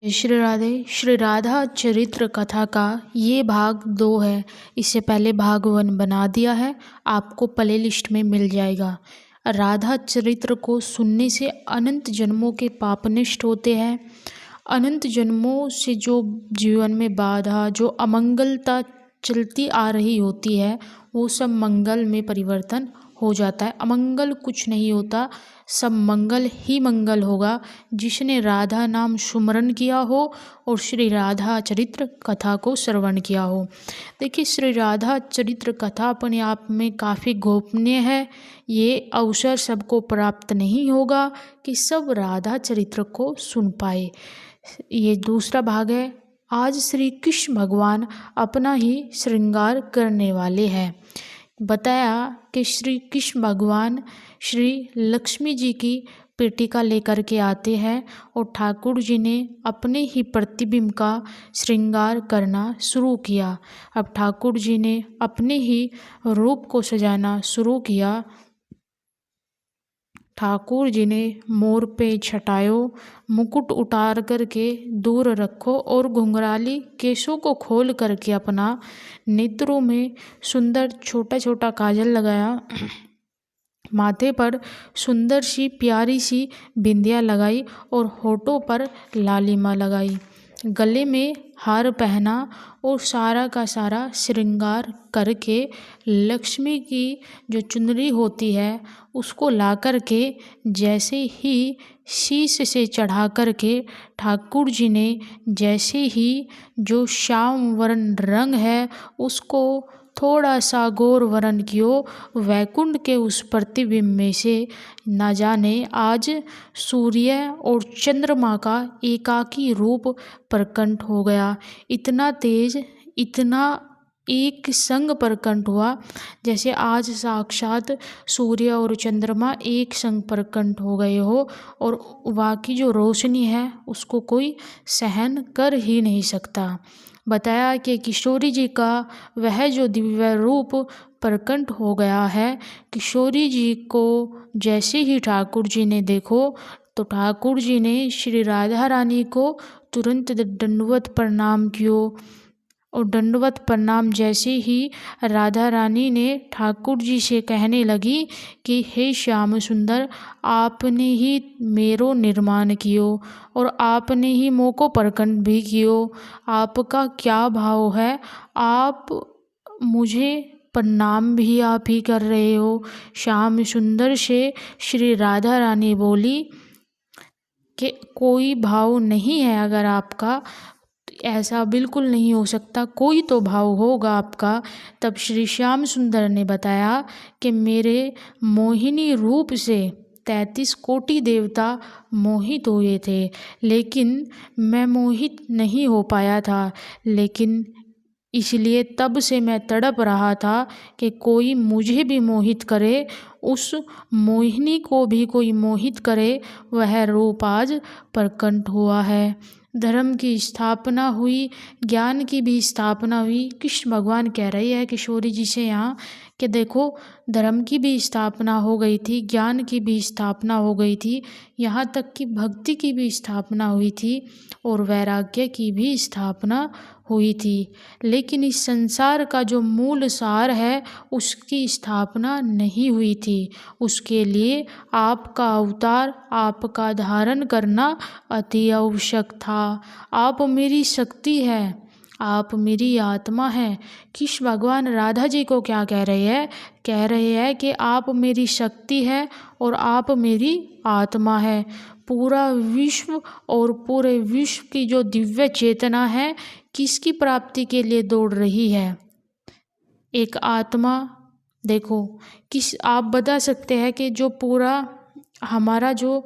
श्री राधे। श्री राधा चरित्र कथा का ये भाग 2 है। इससे पहले भाग 1 बना दिया है, आपको प्ले लिस्ट में मिल जाएगा। राधा चरित्र को सुनने से अनंत जन्मों के पाप नष्ट होते हैं। अनंत जन्मों से जो जीवन में बाधा, जो अमंगलता चलती आ रही होती है, वो सब मंगल में परिवर्तन हो जाता है। अमंगल कुछ नहीं होता, सब मंगल ही मंगल होगा जिसने राधा नाम सुमरन किया हो और श्री राधा चरित्र कथा को श्रवण किया हो। देखिए, श्री राधा चरित्र कथा अपने आप में काफ़ी गोपनीय है। ये अवसर सबको प्राप्त नहीं होगा कि सब राधा चरित्र को सुन पाए। ये दूसरा भाग है। आज श्री कृष्ण भगवान अपना ही श्रृंगार करने वाले हैं। बताया कि श्री कृष्ण भगवान श्री लक्ष्मी जी की पेटिका लेकर के आते हैं और ठाकुर जी ने अपने ही प्रतिबिंब का श्रृंगार करना शुरू किया। अब ठाकुर जी ने अपने ही रूप को सजाना शुरू किया। ठाकुर जी ने मोर पे छटायो, मुकुट उतार करके दूर रखो और घुंघराली केशों को खोल करके अपना नेत्रों में सुंदर छोटा छोटा काजल लगाया, माथे पर सुंदर सी प्यारी सी बिंदिया लगाई और होठों पर लालिमा लगाई, गले में हार पहना और सारा का सारा श्रृंगार करके लक्ष्मी की जो चुनरी होती है उसको ला कर के जैसे ही शीश से चढ़ा कर के ठाकुर जी ने जैसे ही जो श्याम वर्ण रंग है उसको थोड़ा सा गौर वर्ण कियो, वैकुंठ के उस प्रतिबिंब में से न जाने आज सूर्य और चंद्रमा का एकाकी रूप प्रकट हो गया। इतना तेज, इतना एक संग प्रकट हुआ जैसे आज साक्षात सूर्य और चंद्रमा एक संग प्रकट हो गए हो और वहाँ की जो रोशनी है उसको कोई सहन कर ही नहीं सकता। बताया कि किशोरी जी का वह जो दिव्य रूप प्रकट हो गया है, किशोरी जी को जैसे ही ठाकुर जी ने देखो तो ठाकुर जी ने श्री राधा रानी को तुरंत दंडवत प्रणाम कियो और दंडवत प्रणाम जैसे ही राधा रानी ने ठाकुर जी से कहने लगी कि हे श्याम सुंदर, आपने ही मेरो निर्माण कियो और आपने ही मोको प्रकट भी कियो। आपका क्या भाव है? आप मुझे प्रणाम भी आप ही कर रहे हो। श्याम सुंदर से श्री राधा रानी बोली कि कोई भाव नहीं है अगर आपका, ऐसा बिल्कुल नहीं हो सकता, कोई तो भाव होगा आपका। तब श्री श्याम सुंदर ने बताया कि मेरे मोहिनी रूप से 33 कोटि देवता मोहित हुए थे, लेकिन मैं मोहित नहीं हो पाया था। लेकिन इसलिए तब से मैं तड़प रहा था कि कोई मुझे भी मोहित करे, उस मोहिनी को भी कोई मोहित करे। वह रूप आज प्रकट हुआ है। धर्म की स्थापना हुई, ज्ञान की भी स्थापना हुई। कृष्ण भगवान कह रहे हैं किशोरी जी से यहाँ कि देखो, धर्म की भी स्थापना हो गई थी, ज्ञान की भी स्थापना हो गई थी, यहाँ तक कि भक्ति की भी स्थापना हुई थी और वैराग्य की भी स्थापना हुई थी। लेकिन इस संसार का जो मूल सार है उसकी स्थापना नहीं हुई थी। उसके लिए आपका अवतार, आपका धारण करना अति आवश्यक था। आप मेरी शक्ति है, आप मेरी आत्मा है। कृष्ण भगवान राधा जी को क्या कह रहे हैं? कह रहे हैं कि आप मेरी शक्ति है और आप मेरी आत्मा है। पूरा विश्व और पूरे विश्व की जो दिव्य चेतना है किसकी प्राप्ति के लिए दौड़ रही है? एक आत्मा। देखो, किस आप बता सकते हैं कि जो पूरा हमारा जो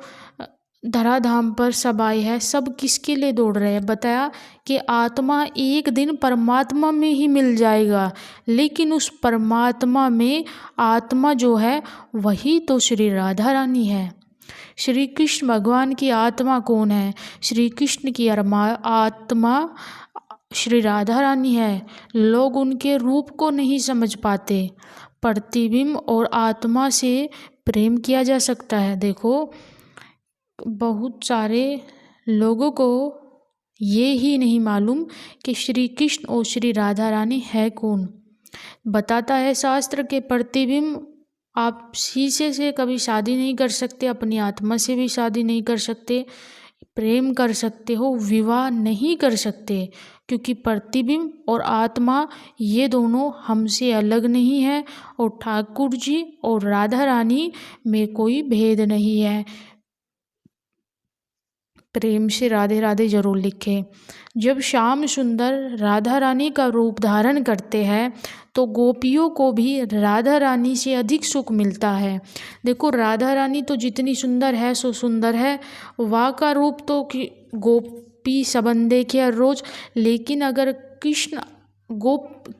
धराधाम पर सब आए हैं सब किसके लिए दौड़ रहे हैं? बताया कि आत्मा एक दिन परमात्मा में ही मिल जाएगा, लेकिन उस परमात्मा में आत्मा जो है वही तो श्री राधा रानी है। श्री कृष्ण भगवान की आत्मा कौन है? श्री कृष्ण की आत्मा श्री राधा रानी है। लोग उनके रूप को नहीं समझ पाते। प्रतिबिंब और आत्मा से प्रेम किया जा सकता है। देखो, बहुत सारे लोगों को ये ही नहीं मालूम कि श्री कृष्ण और श्री राधा रानी है कौन। बताता है शास्त्र के प्रतिबिंब आप शीशे से कभी शादी नहीं कर सकते, अपनी आत्मा से भी शादी नहीं कर सकते, प्रेम कर सकते हो, विवाह नहीं कर सकते, क्योंकि प्रतिबिंब और आत्मा ये दोनों हमसे अलग नहीं है और ठाकुर जी और राधा रानी में कोई भेद नहीं है। प्रेम से राधे राधे जरूर लिखें। जब श्याम सुंदर राधा रानी का रूप धारण करते हैं तो गोपियों को भी राधा रानी से अधिक सुख मिलता है। देखो राधा रानी तो जितनी सुंदर है सो सुंदर है, वाह का रूप तो गोपी सबन देखे हर रोज, लेकिन अगर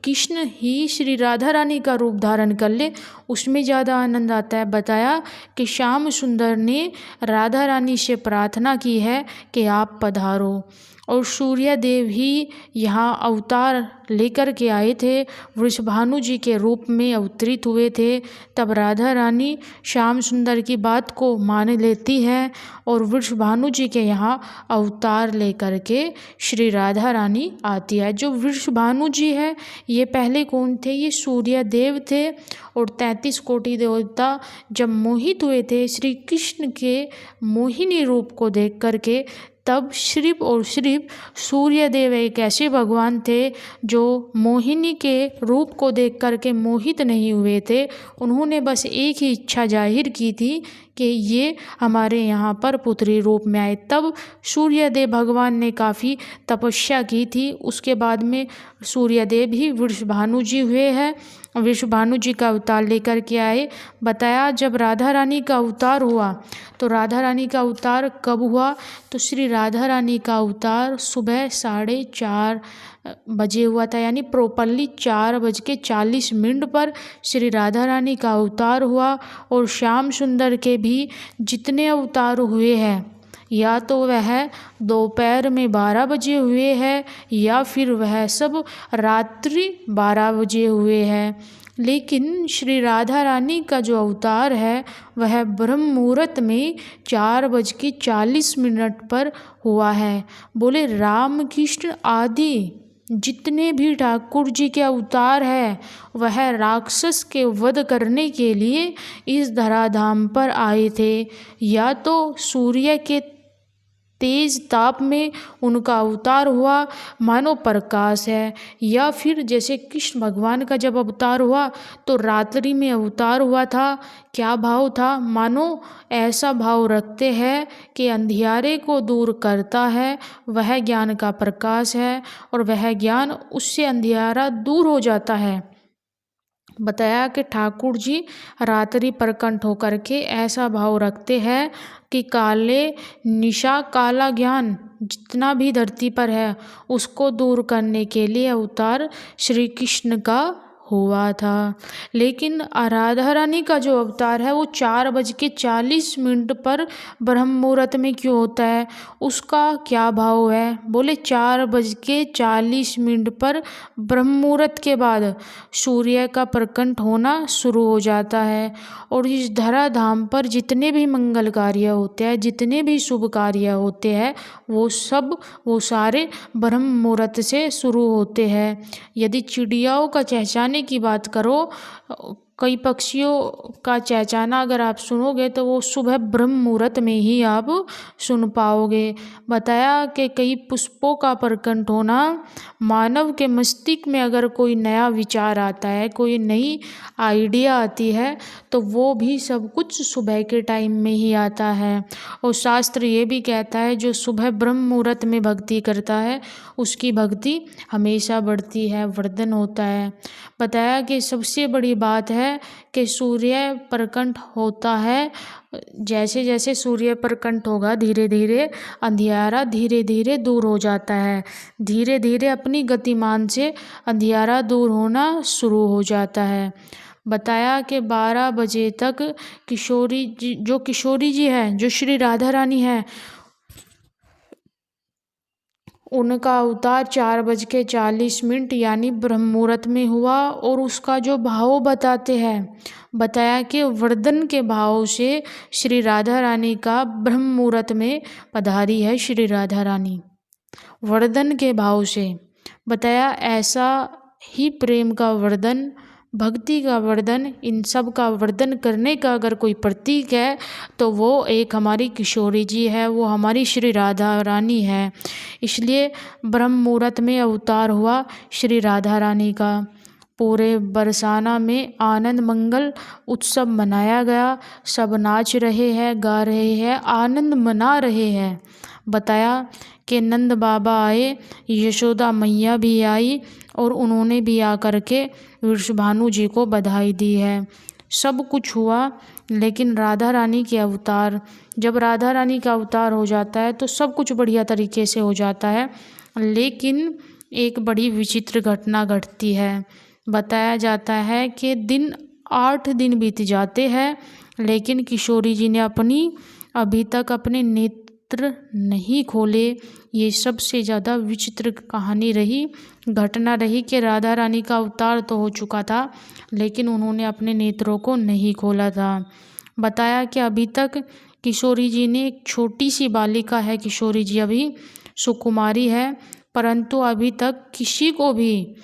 कृष्ण ही श्री राधा रानी का रूप धारण कर ले उसमें ज़्यादा आनंद आता है। बताया कि श्याम सुंदर ने राधा रानी से प्रार्थना की है कि आप पधारो, और सूर्य देव ही यहाँ अवतार लेकर के आए थे, वृषभानु जी के रूप में अवतरित हुए थे। तब राधा रानी श्याम सुंदर की बात को मान लेती है और वृषभानु जी के यहाँ अवतार लेकर के श्री राधा रानी आती है। जो वृषभानु जी है ये पहले कौन थे? ये सूर्य देव थे, और 33 कोटि देवता जब मोहित हुए थे श्री कृष्ण के मोहिनी रूप को देख करके, तब सिर्फ और सिर्फ सूर्य देव एक ऐसे भगवान थे जो मोहिनी के रूप को देख करके मोहित नहीं हुए थे। उन्होंने बस एक ही इच्छा जाहिर की थी कि ये हमारे यहाँ पर पुत्री रूप में आए। तब सूर्यदेव भगवान ने काफ़ी तपस्या की थी। उसके बाद में सूर्यदेव ही वृषभानु जी हुए हैं, वृषभानु जी का अवतार लेकर के आए। बताया जब राधा रानी का अवतार हुआ तो राधा रानी का अवतार कब हुआ? तो श्री राधा रानी का अवतार सुबह 4:30 बजे हुआ था, यानी प्रॉपरली 4:40 पर श्री राधा रानी का अवतार हुआ। और श्याम सुंदर के भी जितने अवतार हुए हैं या तो वह दोपहर में 12 बजे हुए हैं या फिर वह सब रात्रि 12 बजे हुए हैं, लेकिन श्री राधा रानी का जो अवतार है वह ब्रह्म मुहूर्त में 4:40 पर हुआ है। बोले राम कृष्ण आदि जितने भी ठाकुर जी के अवतार है वह राक्षस के वध करने के लिए इस धराधाम पर आए थे। या तो सूर्य के तेज ताप में उनका अवतार हुआ मानो प्रकाश है, या फिर जैसे कृष्ण भगवान का जब अवतार हुआ तो रात्रि में अवतार हुआ था। क्या भाव था? मानो ऐसा भाव रखते हैं कि अंधियारे को दूर करता है, वह ज्ञान का प्रकाश है और वह ज्ञान उससे अंधियारा दूर हो जाता है। बताया कि ठाकुर जी रात्रि प्रकट होकर के ऐसा भाव रखते हैं कि काले निशा काला ज्ञान जितना भी धरती पर है उसको दूर करने के लिए अवतार श्री कृष्ण का हुआ था। लेकिन राधा रानी का जो अवतार है वो 4:40 पर ब्रह्म मुहूर्त में क्यों होता है? उसका क्या भाव है? बोले 4:40 पर ब्रह्म मुहूर्त के बाद सूर्य का प्रकट होना शुरू हो जाता है, और इस धराधाम पर जितने भी मंगल कार्य होते हैं, जितने भी शुभ कार्य होते हैं वो सारे ब्रह्म मुहूर्त से शुरू होते हैं। यदि चिड़ियाओं का चहचहाने की बात करो, कई पक्षियों का चहचहाना अगर आप सुनोगे तो वो सुबह ब्रह्म मुहूर्त में ही आप सुन पाओगे। बताया कि कई पुष्पों का प्रकट होना, मानव के मस्तिष्क में अगर कोई नया विचार आता है, कोई नई आइडिया आती है तो वो भी सब कुछ सुबह के टाइम में ही आता है। और शास्त्र ये भी कहता है जो सुबह ब्रह्म मुहूर्त में भक्ति करता है उसकी भक्ति हमेशा बढ़ती है, वर्धन होता है। बताया कि सबसे बड़ी बात है कि सूर्य प्रकट होता है, जैसे जैसे सूर्य प्रकट होगा धीरे धीरे अंधियारा धीरे धीरे दूर हो जाता है, धीरे धीरे अपनी गतिमान से अंधियारा दूर होना शुरू हो जाता है। बताया कि 12 बजे तक किशोरी जी है, जो श्री राधा रानी है, उनका अवतार 4:40 यानी ब्रह्म मुहूर्त में हुआ। और उसका जो भाव बताते हैं, बताया कि वर्धन के भाव से श्री राधा रानी का ब्रह्म मुहूर्त में पधारी है श्री राधा रानी। वर्धन के भाव से। बताया ऐसा ही प्रेम का वर्धन, भक्ति का वर्धन, इन सब का वर्धन करने का अगर कोई प्रतीक है तो वो एक हमारी किशोरी जी है, वो हमारी श्री राधा रानी है। इसलिए ब्रह्म मुहूर्त में अवतार हुआ श्री राधा रानी का। पूरे बरसाना में आनंद मंगल उत्सव मनाया गया। सब नाच रहे हैं, गा रहे हैं, आनंद मना रहे हैं। बताया कि नंद बाबा आए, यशोदा मैया भी आई और उन्होंने भी आकर के वृषभानु जी को बधाई दी है। सब कुछ हुआ, लेकिन राधा रानी के अवतार, जब राधा रानी का अवतार हो जाता है तो सब कुछ बढ़िया तरीके से हो जाता है। लेकिन एक बड़ी विचित्र घटना घटती है। बताया जाता है कि 8 दिन बीत जाते हैं, लेकिन किशोरी जी ने अभी तक अपने नेत्र नहीं खोले। ये सबसे ज़्यादा विचित्र कहानी रही, घटना रही कि राधा रानी का अवतार तो हो चुका था, लेकिन उन्होंने अपने नेत्रों को नहीं खोला था। बताया कि अभी तक किशोरी जी ने, एक छोटी सी बालिका है किशोरी जी, अभी सुकुमारी है, परंतु अभी तक किसी को भी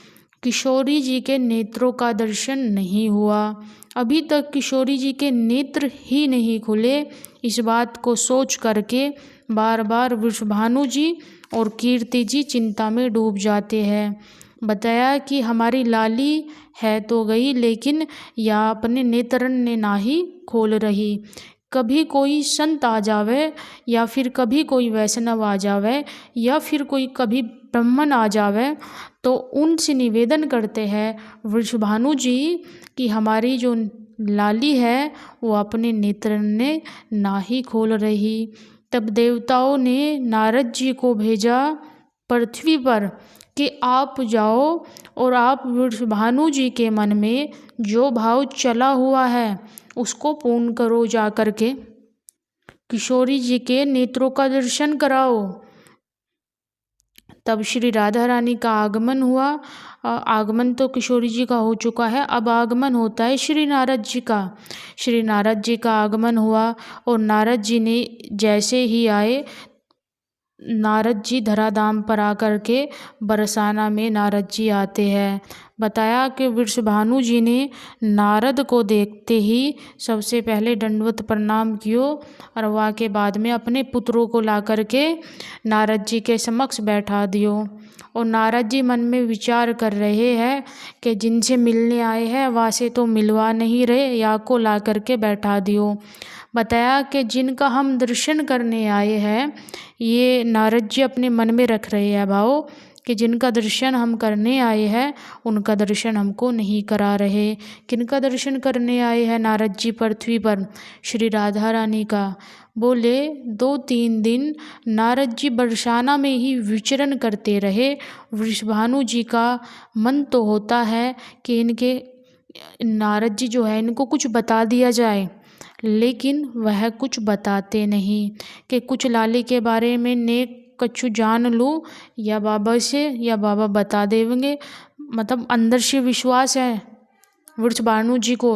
किशोरी जी के नेत्रों का दर्शन नहीं हुआ। अभी तक किशोरी जी के नेत्र ही नहीं खुले। इस बात को सोच करके बार बार वृषभानु जी और कीर्ति जी चिंता में डूब जाते हैं। बताया कि हमारी लाली है तो गई, लेकिन या अपने नेत्रन ने ना ही खोल रही। कभी कोई संत आ जावे, या फिर कभी कोई वैष्णव आ जावे, या फिर कोई कभी ब्राह्मण आ जावे, तो उनसे निवेदन करते हैं वृषभानु जी कि हमारी जो लाली है वो अपने नेत्र ने ना ही खोल रही। तब देवताओं ने नारद जी को भेजा पृथ्वी पर कि आप जाओ और आप वृषभानु जी के मन में जो भाव चला हुआ है उसको पूर्ण करो, जा कर के किशोरी जी के नेत्रों का दर्शन कराओ। तब श्री राधा रानी का आगमन हुआ। आगमन तो किशोरी जी का हो चुका है, अब आगमन होता है श्री नारद जी का। श्री नारद जी का आगमन हुआ और नारद जी ने जैसे ही आए, नारद जी धराधाम पर आकर के बरसाना में नारद जी आते हैं। बताया कि वृषभानु जी ने नारद को देखते ही सबसे पहले दंडवत प्रणाम कियो और वहाँ के बाद में अपने पुत्रों को ला कर के नारद जी के समक्ष बैठा दियो। और नारद जी मन में विचार कर रहे हैं कि जिनसे मिलने आए हैं वहाँ से तो मिलवा नहीं रहे, या को ला कर के बैठा दियो। बताया कि जिनका हम दर्शन करने आए हैं, ये नारद जी अपने मन में रख रहे हैं भाव कि जिनका दर्शन हम करने आए हैं उनका दर्शन हमको नहीं करा रहे। किनका दर्शन करने आए हैं नारद जी पृथ्वी पर? श्री राधा रानी का। बोले 2-3 दिन नारद जी बरसाना में ही विचरण करते रहे। वृषभानु जी का मन तो होता है कि इनके नारद जी जो है इनको कुछ बता दिया जाए, लेकिन वह कुछ बताते नहीं कि कुछ लाली के बारे में नेक कछु जान लूँ या बाबा से, या बाबा बता देंगे। मतलब अंदर से विश्वास है वृषभानु जी को,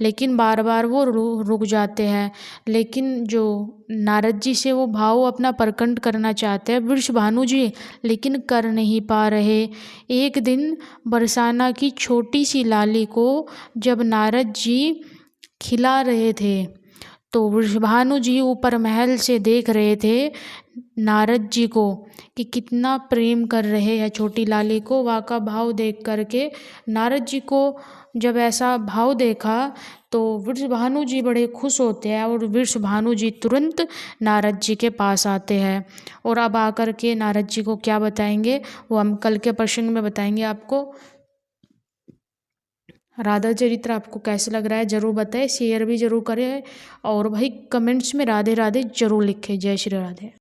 लेकिन बार बार वो रुक जाते हैं। लेकिन जो नारद जी से वो भाव अपना प्रकट करना चाहते हैं वृषभानु जी, लेकिन कर नहीं पा रहे। एक दिन बरसाना की छोटी सी लाली को जब नारद जी खिला रहे थे तो वृषभानु जी ऊपर महल से देख रहे थे नारद जी को कि कितना प्रेम कर रहे हैं छोटी लाली को। वहाँ का भाव देख करके नारद जी को जब ऐसा भाव देखा तो वृषभानु जी बड़े खुश होते हैं और वृषभानु जी तुरंत नारद जी के पास आते हैं। और अब आकर के नारद जी को क्या बताएंगे वो हम कल के प्रसंग में बताएंगे आपको। राधा चरित्र आपको कैसे लग रहा है ज़रूर बताएं, शेयर भी ज़रूर करें और भाई कमेंट्स में राधे राधे ज़रूर लिखें। जय श्री राधे।